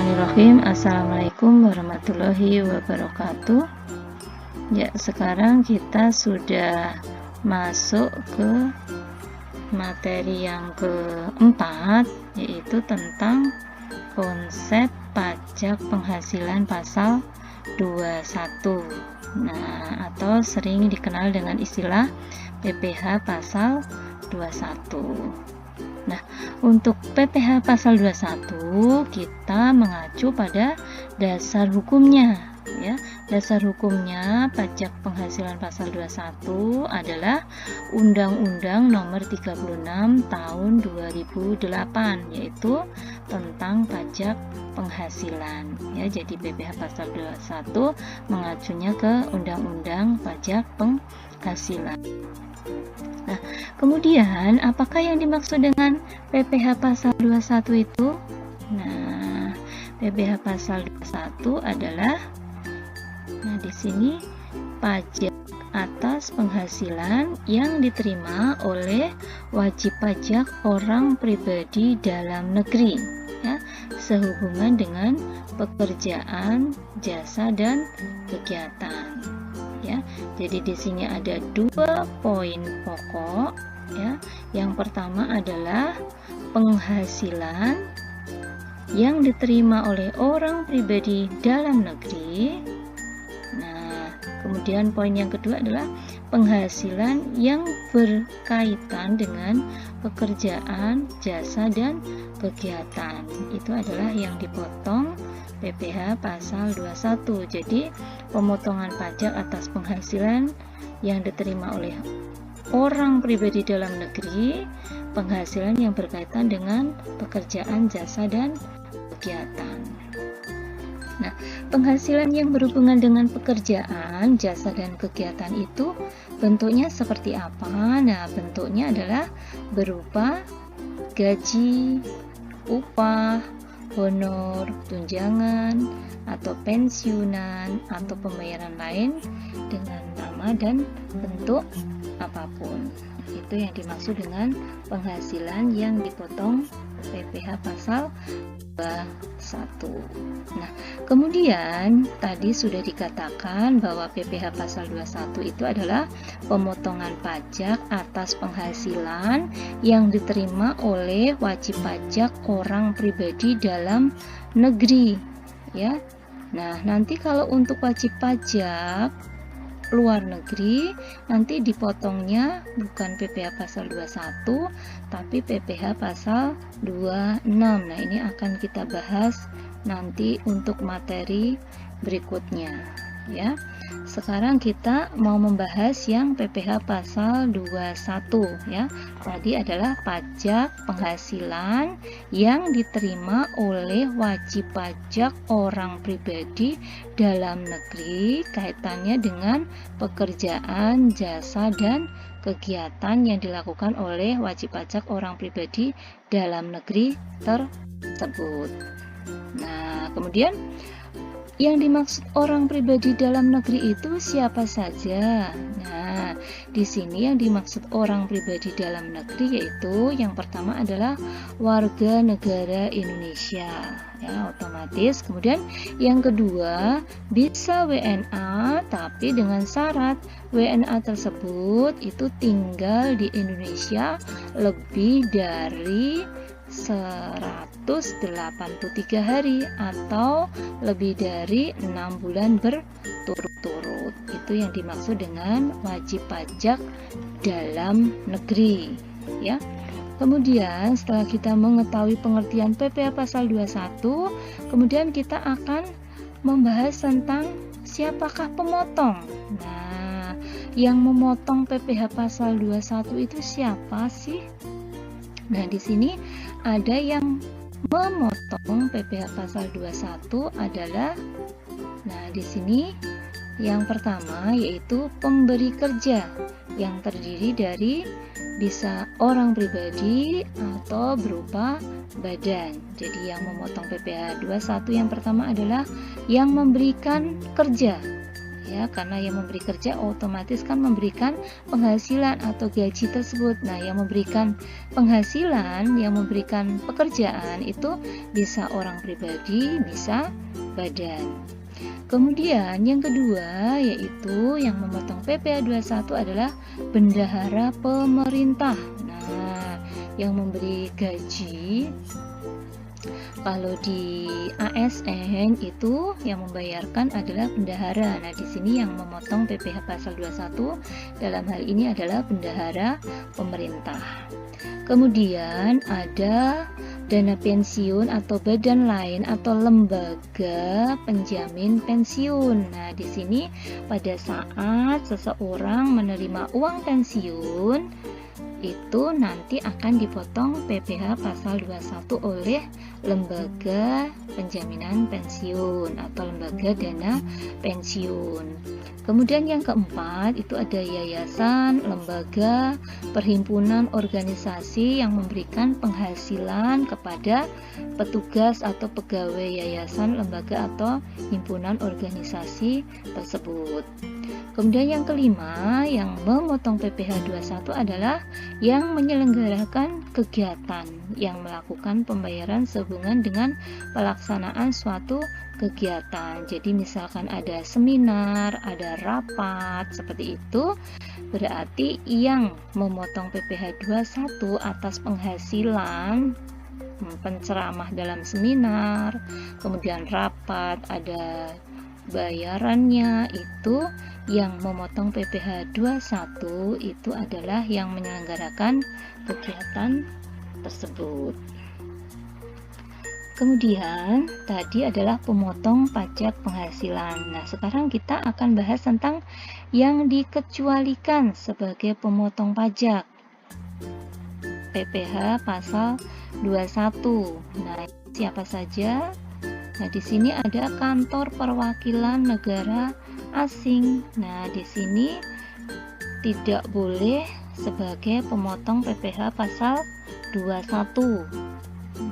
Bismillahirrahmanirrahim. Assalamualaikum warahmatullahi wabarakatuh. Ya, sekarang kita sudah masuk ke materi yang keempat, yaitu tentang konsep pajak penghasilan pasal 21. Nah, atau sering dikenal dengan istilah PPh pasal 21. Nah, untuk PPh pasal 21 kita mengacu pada dasar hukumnya, ya. Dasar hukumnya pajak penghasilan pasal 21 adalah Undang-Undang Nomor 36 Tahun 2008, yaitu tentang pajak penghasilan, ya. Jadi PPh pasal 21 mengacunya ke Undang-Undang Pajak Penghasilan. Nah, kemudian apakah yang dimaksud dengan PPh pasal 21 itu? Nah, PPh pasal 21 adalah di sini pajak atas penghasilan yang diterima oleh wajib pajak orang pribadi dalam negeri, ya, sehubungan dengan pekerjaan, jasa dan kegiatan. Ya, jadi di sini ada 2 poin pokok, ya. Yang pertama adalah penghasilan yang diterima oleh orang pribadi dalam negeri. Nah, kemudian poin yang kedua adalah penghasilan yang berkaitan dengan pekerjaan, jasa dan kegiatan. Itu adalah yang dipotong PPh pasal 21. Jadi pemotongan pajak atas penghasilan yang diterima oleh orang pribadi dalam negeri, penghasilan yang berkaitan dengan pekerjaan, jasa dan kegiatan. Nah, penghasilan yang berhubungan dengan pekerjaan, jasa dan kegiatan itu bentuknya seperti apa? Nah, bentuknya adalah berupa gaji, upah, honor, tunjangan, atau pensiunan, atau pembayaran lain dengan nama dan bentuk apapun. Itu yang dimaksud dengan penghasilan yang dipotong PPh pasal 21. Nah, kemudian tadi sudah dikatakan bahwa PPh pasal 21 itu adalah pemotongan pajak atas penghasilan yang diterima oleh wajib pajak orang pribadi dalam negeri, ya. Nah, nanti kalau untuk wajib pajak luar negeri nanti dipotongnya bukan PPh pasal 21 tapi PPh pasal 26. Nah, ini akan kita bahas nanti untuk materi berikutnya, ya. Sekarang kita mau membahas yang PPh pasal 21, ya. Tadi adalah pajak penghasilan yang diterima oleh wajib pajak orang pribadi dalam negeri kaitannya dengan pekerjaan, jasa dan kegiatan yang dilakukan oleh wajib pajak orang pribadi dalam negeri tersebut. Nah, kemudian yang dimaksud orang pribadi dalam negeri itu siapa saja? Nah, di sini yang dimaksud orang pribadi dalam negeri yaitu yang pertama adalah warga negara Indonesia, ya, otomatis. Kemudian yang kedua bisa WNA, tapi dengan syarat WNA tersebut itu tinggal di Indonesia lebih dari 183 hari atau lebih dari 6 bulan berturut-turut. Itu yang dimaksud dengan wajib pajak dalam negeri, ya. Kemudian setelah kita mengetahui pengertian PPh pasal 21, kemudian kita akan membahas tentang siapakah pemotong. Nah, yang memotong PPh pasal 21 itu siapa sih? Nah, di sini ada yang memotong PPh pasal 21 adalah, nah, di sini yang pertama yaitu pemberi kerja yang terdiri dari bisa orang pribadi atau berupa badan. Jadi yang memotong PPh 21 yang pertama adalah yang memberikan kerja, ya, karena yang memberi kerja otomatis kan memberikan penghasilan atau gaji tersebut. Nah, yang memberikan penghasilan, yang memberikan pekerjaan itu bisa orang pribadi, bisa badan. Kemudian yang kedua yaitu yang memotong PPh 21 adalah bendahara pemerintah. Nah, yang memberi gaji kalau di ASN itu yang membayarkan adalah bendahara. Nah, di sini yang memotong PPh pasal 21 dalam hal ini adalah bendahara pemerintah. Kemudian ada dana pensiun atau badan lain atau lembaga penjamin pensiun. Nah, di sini pada saat seseorang menerima uang pensiun itu nanti akan dipotong PPh pasal 21 oleh lembaga penjaminan pensiun atau lembaga dana pensiun. Kemudian yang keempat itu ada yayasan, lembaga, perhimpunan, organisasi yang memberikan penghasilan kepada petugas atau pegawai yayasan, lembaga atau himpunan organisasi tersebut. Kemudian yang kelima, yang memotong PPh 21 adalah yang menyelenggarakan kegiatan yang melakukan pembayaran sehubungan dengan pelaksanaan suatu kegiatan. Jadi misalkan ada seminar, ada rapat, seperti itu, berarti yang memotong PPh 21 atas penghasilan penceramah dalam seminar, kemudian rapat, ada bayarannya, itu yang memotong PPh 21 itu adalah yang menyelenggarakan kegiatan tersebut. Kemudian tadi adalah pemotong pajak penghasilan. Nah, sekarang kita akan bahas tentang yang dikecualikan sebagai pemotong pajak. PPh pasal 21. Nah, siapa saja? Nah, di sini ada kantor perwakilan negara asing. Nah, di sini tidak boleh sebagai pemotong PPh pasal 21.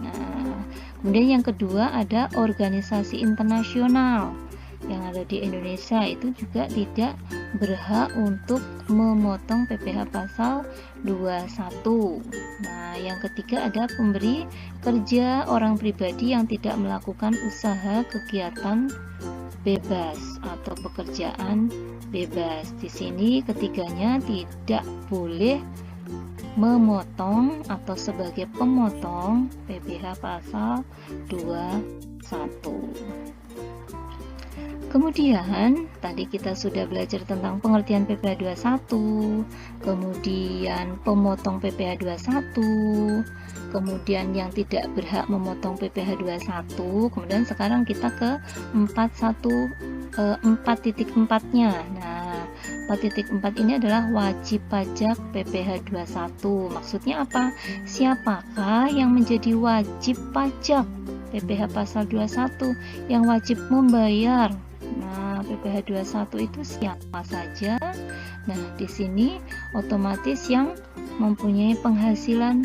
Nah, kemudian yang kedua ada organisasi internasional yang ada di Indonesia itu juga tidak berhak untuk memotong PPh pasal 21. Nah, yang ketiga ada pemberi kerja orang pribadi yang tidak melakukan usaha kegiatan bebas atau pekerjaan bebas. Di sini ketiganya tidak boleh memotong atau sebagai pemotong PPh pasal 21. Kemudian tadi kita sudah belajar tentang pengertian PPh 21, kemudian pemotong PPh 21, kemudian yang tidak berhak memotong PPh 21, kemudian sekarang kita ke 4.4-nya. Nah, 4.4 ini adalah wajib pajak PPh 21. Maksudnya apa? Siapakah yang menjadi wajib pajak PPh pasal 21 yang wajib membayar? Nah, PPh 21 itu siapa saja? Nah, di sini otomatis yang mempunyai penghasilan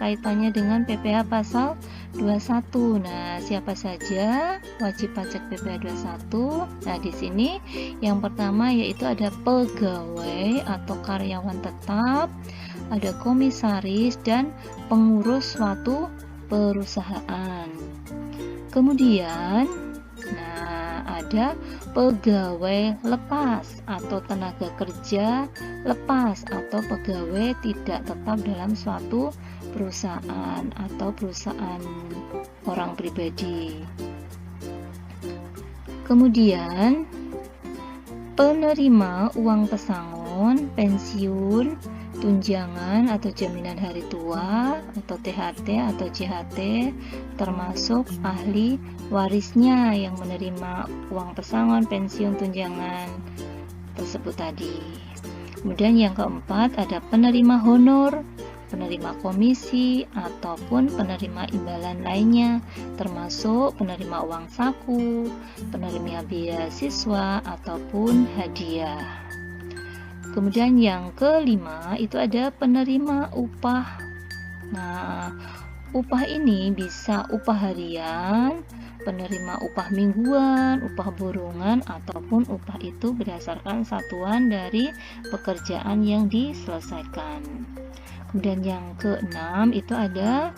kaitannya dengan PPh pasal 21. Nah, siapa saja wajib pajak PPh 21? Nah, di sini yang pertama yaitu ada pegawai atau karyawan tetap, ada komisaris dan pengurus suatu perusahaan. Kemudian ada pegawai lepas atau tenaga kerja lepas atau pegawai tidak tetap dalam suatu perusahaan atau perusahaan orang pribadi. Kemudian penerima uang pesangon, pensiun, tunjangan atau jaminan hari tua atau THT atau JHT, termasuk ahli warisnya yang menerima uang pesangon, pensiun, tunjangan tersebut tadi. Kemudian yang keempat ada penerima honor, penerima komisi ataupun penerima imbalan lainnya, termasuk penerima uang saku, penerima beasiswa ataupun hadiah. Kemudian yang kelima itu ada penerima upah. Nah, upah ini bisa upah harian, penerima upah mingguan, upah borongan, ataupun upah itu berdasarkan satuan dari pekerjaan yang diselesaikan. Kemudian yang keenam itu ada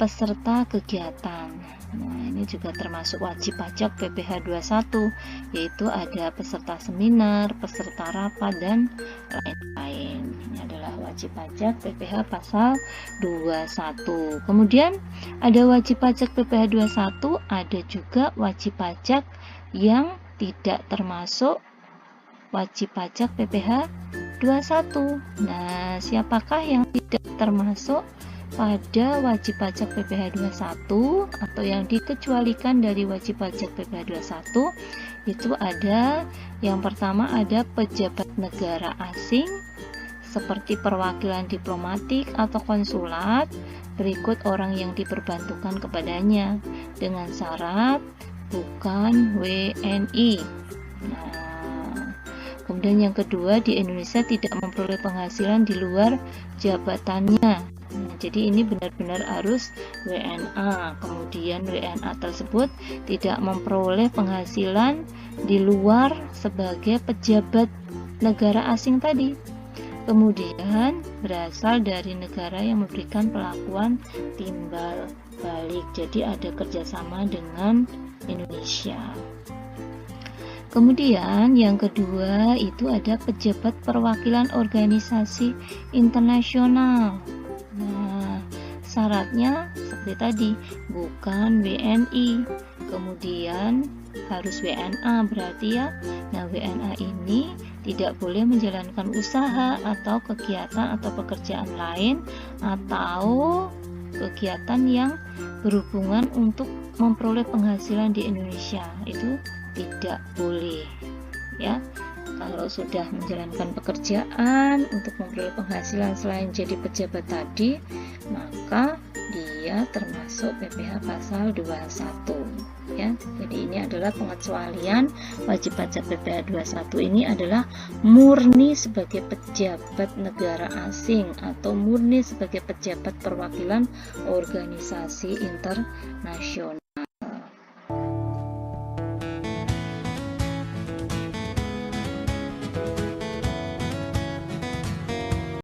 peserta kegiatan. Nah, ini juga termasuk wajib pajak PPh 21, yaitu ada peserta seminar, peserta rapat, dan lain-lain. Ini adalah wajib pajak PPh pasal 21. Kemudian ada wajib pajak PPh 21, ada juga wajib pajak yang tidak termasuk wajib pajak PPh 21. Nah, siapakah yang tidak termasuk pada wajib pajak PPh 21 atau yang dikecualikan dari wajib pajak PPh 21? Itu ada, yang pertama ada pejabat negara asing seperti perwakilan diplomatik atau konsulat, berikut orang yang diperbantukan kepadanya dengan syarat bukan WNI. Nah, kemudian yang kedua, di Indonesia tidak memperoleh penghasilan di luar jabatannya. Nah, jadi ini benar-benar harus WNA. Kemudian WNA tersebut tidak memperoleh penghasilan di luar sebagai pejabat negara asing tadi. Kemudian berasal dari negara yang memberikan perlakuan timbal balik. Jadi ada kerjasama dengan Indonesia. Kemudian yang kedua itu ada pejabat perwakilan organisasi internasional. Nah, syaratnya seperti tadi, bukan WNI, kemudian harus WNA berarti ya. Nah, WNA ini tidak boleh menjalankan usaha atau kegiatan atau pekerjaan lain atau kegiatan yang berhubungan untuk memperoleh penghasilan di Indonesia. Itu tidak boleh ya. Kalau sudah menjalankan pekerjaan untuk memperoleh penghasilan selain jadi pejabat tadi, maka dia termasuk PPh pasal 21 ya. Jadi ini adalah pengecualian wajib pajak PPh 21 ini adalah murni sebagai pejabat negara asing atau murni sebagai pejabat perwakilan organisasi internasional.